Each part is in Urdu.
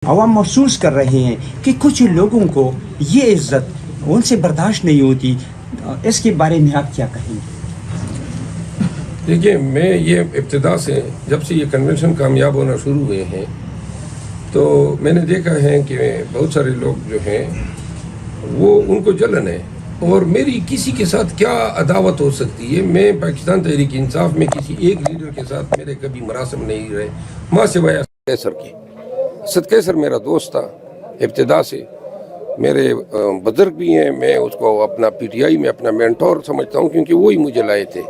عوام محسوس کر رہے ہیں کہ کچھ لوگوں کو یہ عزت ان سے برداشت نہیں ہوتی، اس کے بارے میں آپ کیا کہیں گے؟ دیکھیے، میں یہ ابتدا سے جب سے یہ کنونشن کامیاب ہونا شروع ہوئے ہیں تو میں نے دیکھا ہے کہ بہت سارے لوگ جو ہیں وہ ان کو جلن ہے، اور میری کسی کے ساتھ کیا عداوت ہو سکتی ہے؟ میں پاکستان تحریک انصاف میں کسی ایک لیڈر کے ساتھ میرے کبھی مراسم نہیں رہے، ماں سوائے اسد قیصر کے۔ اسد قیصر میرا دوست تھا ابتدا سے، میرے بزرگ بھی ہیں، میں اس کو اپنا پی ٹی آئی میں اپنا مینٹور سمجھتا ہوں کیونکہ وہی مجھے لائے تھے۔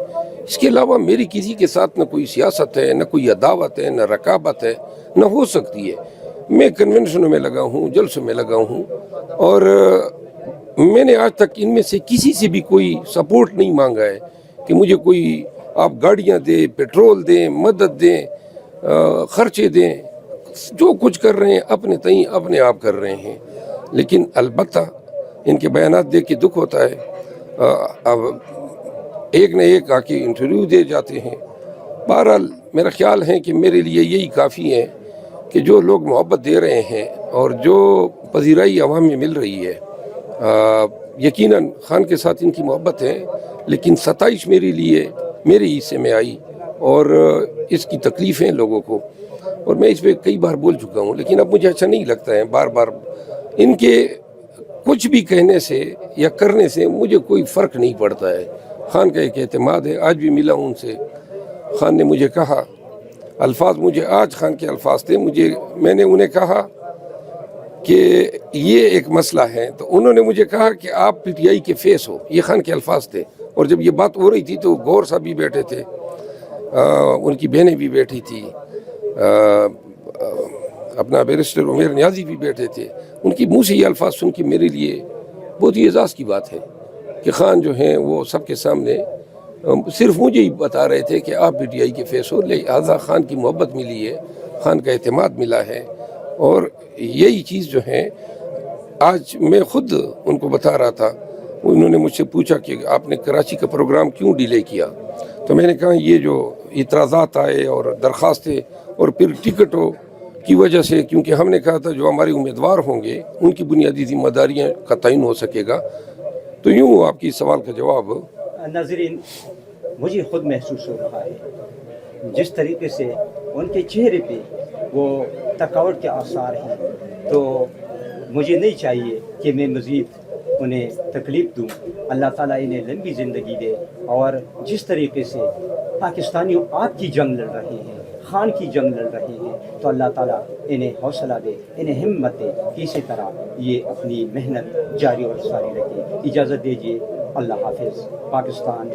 اس کے علاوہ میری کسی کے ساتھ نہ کوئی سیاست ہے، نہ کوئی عداوت ہے، نہ رقابت ہے، نہ ہو سکتی ہے۔ میں کنونشنوں میں لگا ہوں، جلسوں میں لگا ہوں، اور میں نے آج تک ان میں سے کسی سے بھی کوئی سپورٹ نہیں مانگا ہے کہ مجھے کوئی آپ گاڑیاں دیں، پیٹرول دیں، مدد دیں، خرچے دیں۔ جو کچھ کر رہے ہیں اپنے تئیں اپنے آپ کر رہے ہیں، لیکن البتہ ان کے بیانات دیکھ کے دکھ ہوتا ہے۔ اب ایک نہ ایک آ کے انٹرویو دے جاتے ہیں۔ بہرحال میرا خیال ہے کہ میرے لیے یہی کافی ہے کہ جو لوگ محبت دے رہے ہیں اور جو پذیرائی عوام میں مل رہی ہے، یقیناً خان کے ساتھ ان کی محبت ہے، لیکن ستائش میرے لیے میرے حصے میں آئی، اور اس کی تکلیفیں لوگوں کو، اور میں اس پہ کئی بار بول چکا ہوں، لیکن اب مجھے اچھا نہیں لگتا ہے بار بار ان کے کچھ بھی کہنے سے یا کرنے سے مجھے کوئی فرق نہیں پڑتا ہے۔ خان کا ایک اعتماد ہے، آج بھی ملا ہوں ان سے، خان نے مجھے کہا الفاظ، مجھے آج خان کے الفاظ تھے، میں نے انہیں کہا کہ یہ ایک مسئلہ ہے، تو انہوں نے مجھے کہا کہ آپ پی ٹی آئی کے فیس ہو، یہ خان کے الفاظ تھے۔ اور جب یہ بات ہو رہی تھی تو گور صاحب بھی بیٹھے تھے، ان کی بہنیں بھی بیٹھی تھی، اپنا بیرسٹر عمیر نیازی بھی بیٹھے تھے۔ ان کی منہ سے یہ الفاظ سن کے میرے لیے بہت ہی اعزاز کی بات ہے کہ خان جو ہیں وہ سب کے سامنے صرف مجھے ہی بتا رہے تھے کہ آپ پی ٹی آئی کے فیس ہو، لہذا خان کی محبت ملی ہے، خان کا اعتماد ملا ہے۔ اور یہی چیز جو ہے آج میں خود ان کو بتا رہا تھا، انہوں نے مجھ سے پوچھا کہ آپ نے کراچی کا پروگرام کیوں ڈیلے کیا، تو میں نے کہا یہ جو اعتراضات آئے اور درخواستیں اور پھر ٹکٹوں کی وجہ سے، کیونکہ ہم نے کہا تھا جو ہمارے امیدوار ہوں گے ان کی بنیادی ذمہ داریاں کا تعین ہو سکے گا، تو یوں آپ کی سوال کا جواب۔ ناظرین، مجھے خود محسوس ہو رہا ہے جس طریقے سے ان کے چہرے پہ وہ تھکاوٹ کے آثار ہیں، تو مجھے نہیں چاہیے کہ میں مزید انہیں تکلیف دوں۔ اللہ تعالیٰ انہیں لمبی زندگی دے، اور جس طریقے سے پاکستانیوں آپ کی جنگ لڑ رہے ہیں، خان کی جنگ لڑ رہے ہیں، تو اللہ تعالیٰ انہیں حوصلہ دے، انہیں ہمت دے کہ اسی طرح یہ اپنی محنت جاری اور ساری رکھے۔ اجازت دیجیے، اللہ حافظ، پاکستان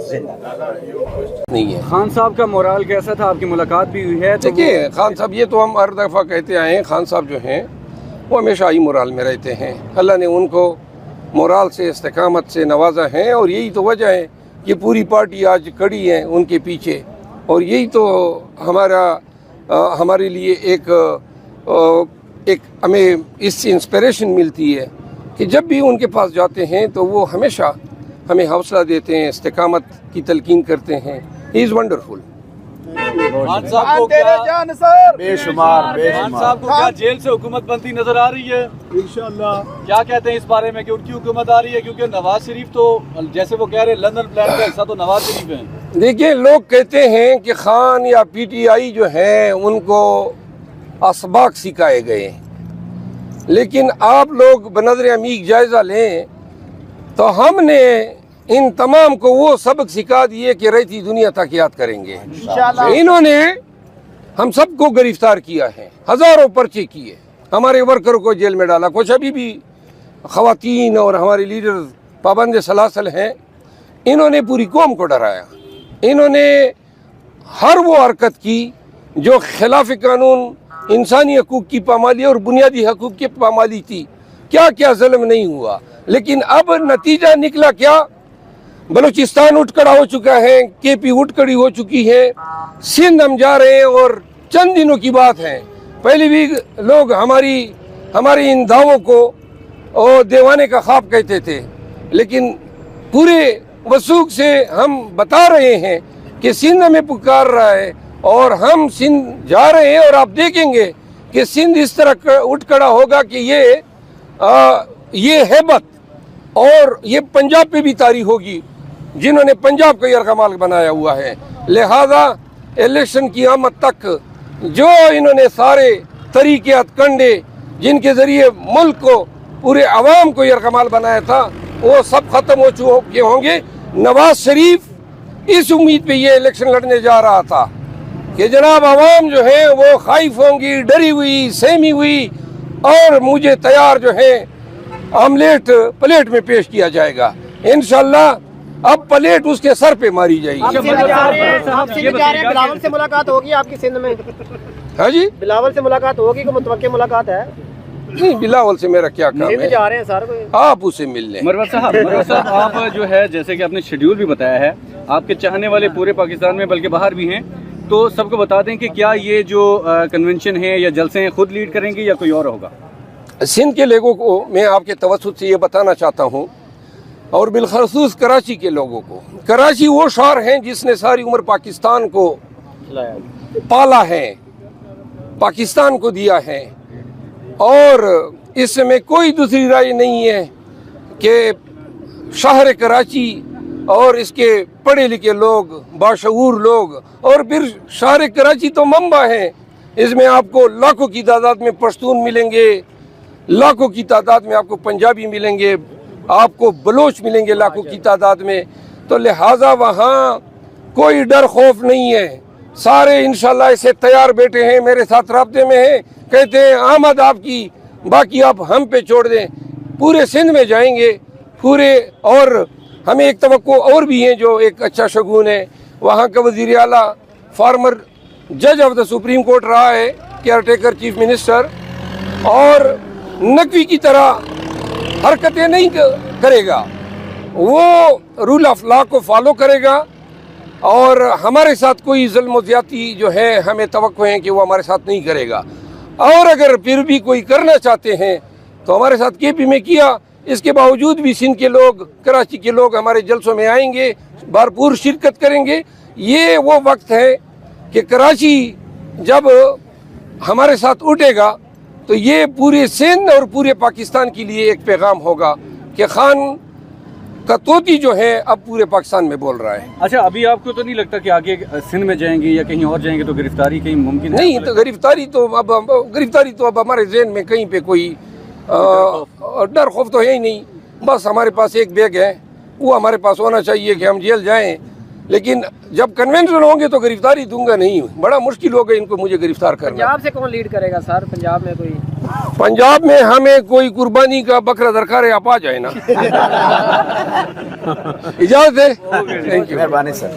زندہ باد۔ نہیں ہے خان صاحب کا مورال کیسا تھا؟ آپ کی ملاقات بھی ہوئی ہے؟ دیکھیے، خان صاحب، یہ تو ہم ہر دفعہ کہتے آئے ہیں، خان صاحب جو ہیں وہ ہمیشہ ہی مورال میں رہتے ہیں، اللہ نے ان کو مورال سے، استقامت سے نوازا ہے، اور یہی تو وجہ ہے کہ پوری پارٹی آج کڑی ہے ان کے پیچھے، اور یہی تو ہمارے لیے ایک ہمیں اس سے انسپریشن ملتی ہے کہ جب بھی ان کے پاس جاتے ہیں تو وہ ہمیشہ ہمیں حوصلہ دیتے ہیں، استقامت کی تلقین کرتے ہیں۔ ہی از ونڈرفل۔ خان صاحب کو بے شمار خان صاحب کو کیا جیل سے حکومت بنتی نظر آ رہی ہے؟ انشاءاللہ۔ کیا کہتے ہیں اس بارے میں کہ ان کی حکومت آ رہی ہے؟ کیونکہ نواز شریف تو جیسے وہ کہہ رہے ہیں لندن پلان کا حصہ تو نواز شریف ہیں۔ دیکھیے، لوگ کہتے ہیں کہ خان یا پی ٹی آئی جو ہیں ان کو اسباق سکھائے گئے، لیکن آپ لوگ بنظر عمیق جائزہ لیں تو ہم نے ان تمام کو وہ سبق سکھا دیے کہ رہتی دنیا تک یاد کریں گے۔ انہوں نے ہم سب کو گرفتار کیا ہے، ہزاروں پرچے کیے، ہمارے ورکروں کو جیل میں ڈالا، کچھ ابھی بھی خواتین اور ہمارے لیڈر پابند سلاسل ہیں۔ انہوں نے پوری قوم کو ڈرایا، انہوں نے ہر وہ حرکت کی جو خلاف قانون، انسانی حقوق کی پامالی اور بنیادی حقوق کی پامالی تھی۔ کیا کیا ظلم نہیں ہوا، لیکن اب نتیجہ نکلا کیا؟ بلوچستان اٹھ کھڑا ہو چکا ہے، کے پی اٹھ کھڑی ہو چکی ہے، سندھ ہم جا رہے ہیں، اور چند دنوں کی بات ہے پہلے بھی لوگ ہماری ان دعووں کو دیوانے کا خواب کہتے تھے، لیکن پورے وثوق سے ہم بتا رہے ہیں کہ سندھ ہمیں پکار رہا ہے، اور ہم سندھ جا رہے ہیں، اور آپ دیکھیں گے کہ سندھ اس طرح اٹھ کھڑا ہوگا کہ یہ ہیبت اور یہ پنجاب پہ بھی طاری ہوگی جنہوں نے پنجاب کا یرغمال بنایا ہوا ہے. لہذا الیکشن کی آمد تک جو انہوں نے سارے طریقیات کنڈے جن کے ذریعے ملک کو پورے عوام کو یرغمال بنایا تھا وہ سب ختم ہو چکے ہوں گے. نواز شریف اس امید پہ یہ الیکشن لڑنے جا رہا تھا کہ جناب عوام جو ہے وہ خائف ہوں گی, ڈری ہوئی, سہمی ہوئی, اور مجھے تیار جو ہے آملیٹ پلیٹ میں پیش کیا جائے گا. انشاءاللہ اب پلیٹ اس کے سر پہ ماری جائے گی. بلاول سے ملاقات ہوگی آپ کی سندھ میں؟ ہاں جی, بلاول سے ملاقات ہوگی کہ متوقع ملاقات ہے؟ نہیں, بلاول سے میرا کیا کام ہے, جا رہے ہیں سر آپ اسے مل لیں. مرور صاحب آپ جو ہے جیسے کہ آپ نے شیڈیول بھی بتایا ہے, آپ کے چاہنے والے پورے پاکستان میں بلکہ باہر بھی ہیں, تو سب کو بتا دیں کہ کیا یہ جو کنونشن ہے یا جلسے ہیں خود لیڈ کریں گے یا کوئی اور ہوگا؟ سندھ کے لوگوں کو میں آپ کے توسط سے یہ بتانا چاہتا ہوں, اور بالخصوص کراچی کے لوگوں کو. کراچی وہ شہر ہیں جس نے ساری عمر پاکستان کو پالا ہے, پاکستان کو دیا ہے, اور اس میں کوئی دوسری رائے نہیں ہے کہ شہر کراچی اور اس کے پڑھے لکھے لوگ, باشعور لوگ, اور پھر شہر کراچی تو منبع ہے. اس میں آپ کو لاکھوں کی تعداد میں پشتون ملیں گے, لاکھوں کی تعداد میں آپ کو پنجابی ملیں گے, آپ کو بلوچ ملیں گے لاکھوں کی تعداد میں. تو لہٰذا وہاں کوئی ڈر خوف نہیں ہے. سارے انشاءاللہ اسے تیار بیٹھے ہیں, میرے ساتھ رابطے میں ہیں, کہتے ہیں آمد آپ کی, باقی آپ ہم پہ چھوڑ دیں. پورے سندھ میں جائیں گے پورے, اور ہمیں ایک توقع اور بھی ہیں جو ایک اچھا شگون ہے. وہاں کا وزیر اعلیٰ فارمر جج آف دا سپریم کورٹ رہا ہے, کیئر ٹیکر چیف منسٹر, اور نقوی کی طرح حرکتیں نہیں کرے گا, وہ رول آف لا کو فالو کرے گا, اور ہمارے ساتھ کوئی ظلم و زیادتی جو ہے ہمیں توقع ہے کہ وہ ہمارے ساتھ نہیں کرے گا. اور اگر پھر بھی کوئی کرنا چاہتے ہیں تو ہمارے ساتھ کے پی میں کیا, اس کے باوجود بھی سندھ کے لوگ, کراچی کے لوگ ہمارے جلسوں میں آئیں گے, بھرپور شرکت کریں گے. یہ وہ وقت ہے کہ کراچی جب ہمارے ساتھ اٹھے گا تو یہ پورے سندھ اور پورے پاکستان کے لیے ایک پیغام ہوگا کہ خان کا طوطی جو ہے اب پورے پاکستان میں بول رہا ہے. اچھا, ابھی آپ کو تو نہیں لگتا کہ آگے سندھ میں جائیں گے یا کہیں اور جائیں گے تو گرفتاری کہیں ممکن ہے؟ نہیں, تو گرفتاری تو اب ہمارے ذہن میں کہیں پہ کوئی ڈر خوف تو ہے ہی نہیں. بس ہمارے پاس ایک بیگ ہے, وہ ہمارے پاس ہونا چاہیے کہ ہم جیل جائیں. لیکن جب کنونشن ہوں گے تو گرفتاری دوں گا نہیں, بڑا مشکل ہوگا ان کو مجھے گرفتار کرنا. پنجاب سے کون لیڈ کرے گا سر؟ پنجاب میں کوئی, پنجاب میں ہمیں کوئی قربانی کا بکرا درکار ہے, آپ آ جائیں نا. اجازت ہے, تھینک یو, مہربانی سر.